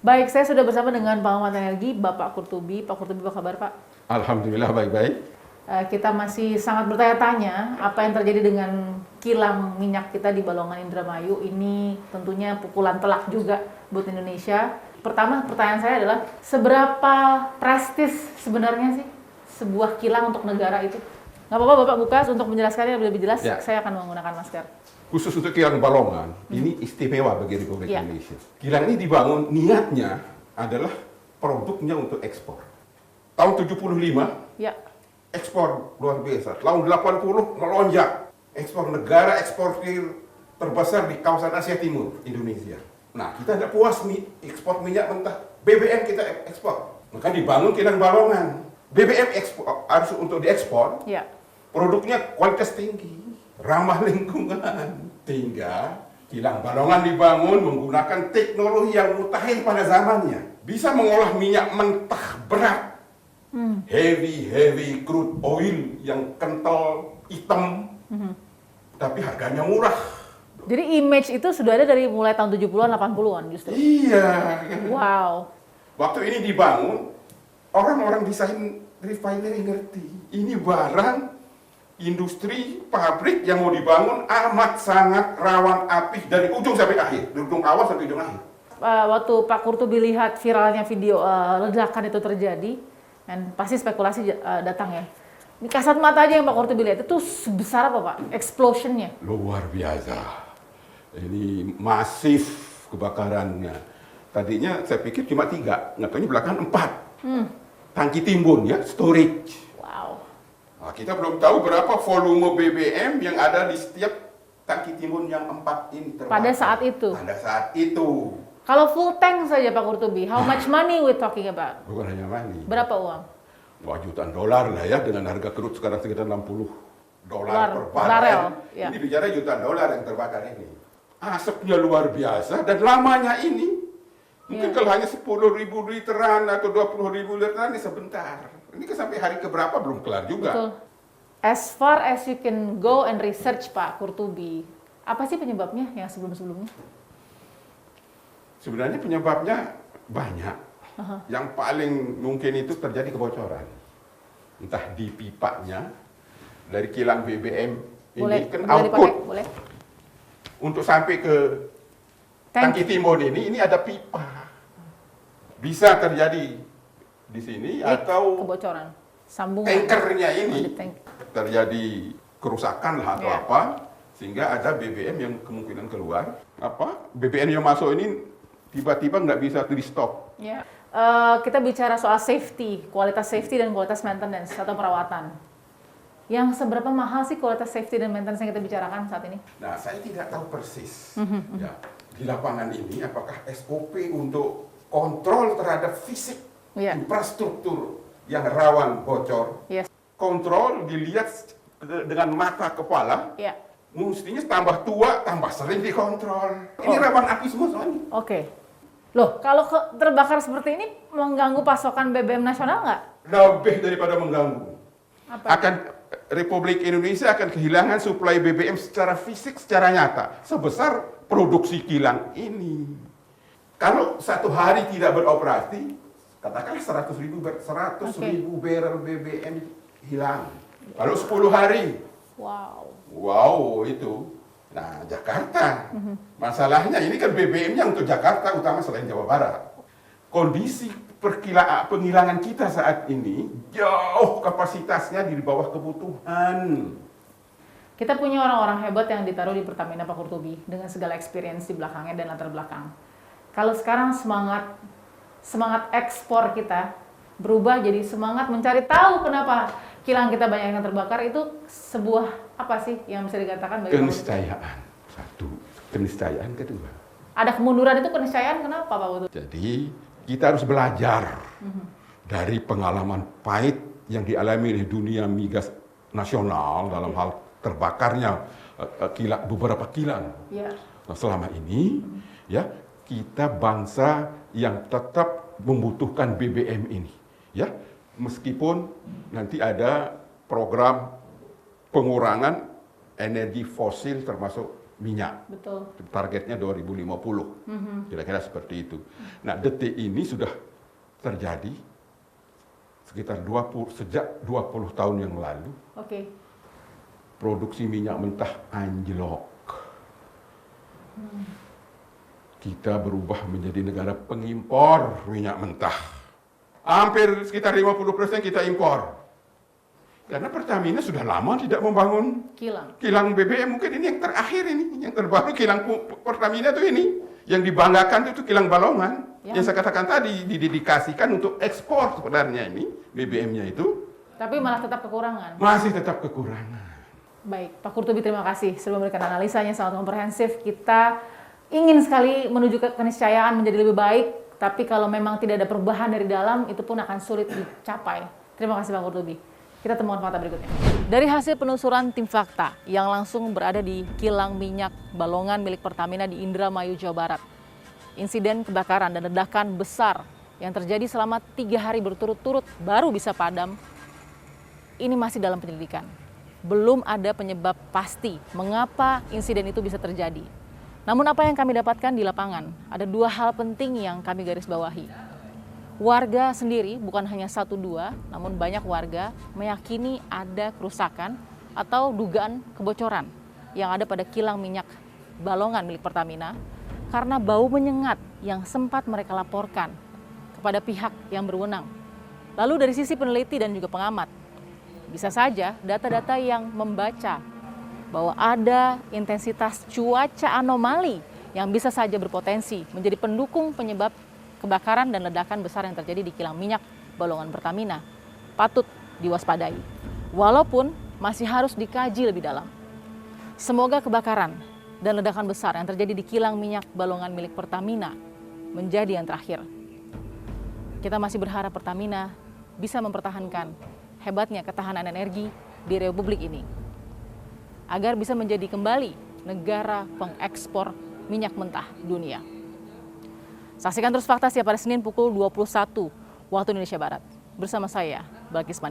Baik, saya sudah bersama dengan pengamat energi, Bapak Qurtubi. Pak Qurtubi, apa kabar, Pak? Alhamdulillah baik-baik. Kita masih sangat bertanya-tanya apa yang terjadi dengan kilang minyak kita di Balongan Indramayu. Ini tentunya pukulan telak juga buat Indonesia. Pertama, pertanyaan saya adalah seberapa prestis sebenarnya sih sebuah kilang untuk negara itu? Nggak apa-apa Bapak buka untuk menjelaskannya lebih jelas. Ya. Saya akan menggunakan masker. Khusus untuk kilang Balongan, ini istimewa bagi Republik Indonesia. Kilang ini dibangun, niatnya adalah produknya untuk ekspor. Tahun 75, Ya. ekspor luar biasa. Tahun 80 melonjak. Ekspor negara eksportir terbesar di kawasan Asia Timur, Indonesia. Nah, kita tidak puas ekspor minyak mentah. BBM kita ekspor. Maka dibangun kilang Balongan. BBM ekspor, harus untuk diekspor. Ya. Produknya kualitas tinggi, ramah lingkungan. Sehingga kilang Balongan dibangun menggunakan teknologi yang mutakhir pada zamannya. Bisa mengolah minyak mentah berat. Heavy crude oil yang kental, hitam, tapi harganya murah. Jadi image itu sudah ada dari mulai tahun 70-an, 80-an justru. Iya. Wow. Waktu ini dibangun, orang-orang desain refinery ngerti. Ini barang industri pabrik yang mau dibangun amat sangat rawan api dari ujung sampai akhir, dari ujung awal sampai ujung akhir. Waktu Pak Qurtubi lihat viralnya video ledakan itu terjadi, dan pasti spekulasi datang ya. Ini kasat mata aja yang Pak Qurtubi lihat, itu sebesar apa Pak? Explosion-nya? Luar biasa. Ini masif kebakarannya. Tadinya saya pikir cuma 3, nggak tahunya belakangan 4. Tangki timbun ya, storage. Wow. Nah, kita belum tahu berapa volume BBM yang ada di setiap tangki timbun yang 4 ini terbakar. Pada saat itu? Pada saat itu. Kalau full tank saja Pak Qurtubi, how much money we talking about? Bukan hanya money. Berapa uang? Wah, jutaan dolar lah ya, dengan harga crude sekarang sekitar $60 per Barel, barel. ya. Ini bicara jutaan dolar yang terbakar ini. Asapnya luar biasa dan lamanya ini. Mungkin kalau hanya 10.000 literan atau 20.000 literan ini sebentar. Ini kan sampai hari keberapa belum kelar juga. Betul. As far as you can go and research Pak Qurtubi, apa sih penyebabnya yang sebelum-sebelumnya? Sebenarnya penyebabnya banyak. Yang paling mungkin itu terjadi kebocoran. Entah di pipanya, dari kilang BBM Boleh, ini kan boleh output. dipakai? Boleh. Untuk sampai ke tangki timbun ini ada pipa. Bisa terjadi di sini atau Kebocoran. Sambungan. tankernya ini Di tank. terjadi kerusakan lah atau Ya. apa, sehingga ada BBM yang kemungkinan keluar. BBM yang masuk ini tiba-tiba nggak bisa di stop. Ya. Kita bicara soal safety, kualitas safety dan kualitas maintenance atau perawatan. Yang seberapa mahal sih kualitas safety dan maintenance yang kita bicarakan saat ini? Nah, saya tidak tahu persis ya, di lapangan ini apakah SOP untuk kontrol terhadap fisik Iya. infrastruktur yang rawan bocor. Yes. Kontrol dilihat dengan mata kepala, Ya. mestinya tambah tua, tambah sering dikontrol. Ini rawan api semua soalnya. Oke. Loh, kalau terbakar seperti ini mengganggu pasokan BBM nasional nggak? Lebih daripada mengganggu. Apa? Republik Indonesia akan kehilangan suplai BBM secara fisik, secara nyata, sebesar produksi kilang ini. Kalau satu hari tidak beroperasi, katakanlah 100.000 barrel BBM hilang. Kalau 10 hari, wow itu. Nah, Jakarta, masalahnya ini kan BBM-nya untuk Jakarta utama selain Jawa Barat. Kondisi penghilangan kita saat ini jauh kapasitasnya di bawah kebutuhan. Kita punya orang-orang hebat yang ditaruh di Pertamina Pak Qurtubi dengan segala experience di belakangnya dan latar belakang. Kalau sekarang semangat ekspor kita berubah jadi semangat mencari tahu kenapa kilang kita banyak yang terbakar, itu sebuah apa sih yang bisa dikatakan bagi Keniscayaan. Satu, keniscayaan. Kedua, ada kemunduran, itu keniscayaan kenapa Pak Qurtubi? jadi kita harus belajar dari pengalaman pahit yang dialami oleh dunia migas nasional dalam hal terbakarnya beberapa kilang. Ya. Nah, selama ini ya kita bangsa yang tetap membutuhkan BBM ini, ya meskipun nanti ada program pengurangan energi fosil termasuk minyak. Betul. Targetnya 2050. Kira-kira seperti itu. Nah, detik ini sudah terjadi sekitar sejak 20 tahun yang lalu. Oke. Produksi minyak mentah anjlok. Kita berubah menjadi negara pengimpor minyak mentah. Hampir sekitar 50% kita impor. Karena Pertamina sudah lama tidak membangun kilang BBM. Mungkin ini yang terakhir ini, yang terbaru kilang Pertamina itu ini. Yang dibanggakan itu kilang Balongan. Yang saya katakan tadi, didedikasikan untuk ekspor sebenarnya ini, BBM-nya itu. Tapi malah tetap kekurangan. Masih tetap kekurangan. Baik, Pak Kurtubi, terima kasih sudah memberikan analisanya sangat komprehensif. Kita ingin sekali menuju ke keniscayaan menjadi lebih baik, tapi kalau memang tidak ada perubahan dari dalam, itu pun akan sulit dicapai. Terima kasih Pak Kurtubi. Kita temukan fakta berikutnya. Dari hasil penelusuran tim fakta yang langsung berada di kilang minyak Balongan milik Pertamina di Indramayu, Jawa Barat, insiden kebakaran dan ledakan besar yang terjadi selama 3 hari berturut-turut baru bisa padam, ini masih dalam penyelidikan. Belum ada penyebab pasti mengapa insiden itu bisa terjadi. Namun apa yang kami dapatkan di lapangan, ada 2 hal penting yang kami garis bawahi. Warga sendiri, bukan hanya 1-2, namun banyak warga meyakini ada kerusakan atau dugaan kebocoran yang ada pada kilang minyak Balongan milik Pertamina karena bau menyengat yang sempat mereka laporkan kepada pihak yang berwenang. Lalu dari sisi peneliti dan juga pengamat, bisa saja data-data yang membaca bahwa ada intensitas cuaca anomali yang bisa saja berpotensi menjadi pendukung penyebab kebakaran dan ledakan besar yang terjadi di kilang minyak Balongan Pertamina patut diwaspadai. Walaupun masih harus dikaji lebih dalam. Semoga kebakaran dan ledakan besar yang terjadi di kilang minyak Balongan milik Pertamina menjadi yang terakhir. Kita masih berharap Pertamina bisa mempertahankan hebatnya ketahanan energi di Republik ini agar bisa menjadi kembali negara pengekspor minyak mentah dunia. Saksikan terus Fakta setiap hari Senin pukul 21 waktu Indonesia Barat. Bersama saya, Balkis Mani.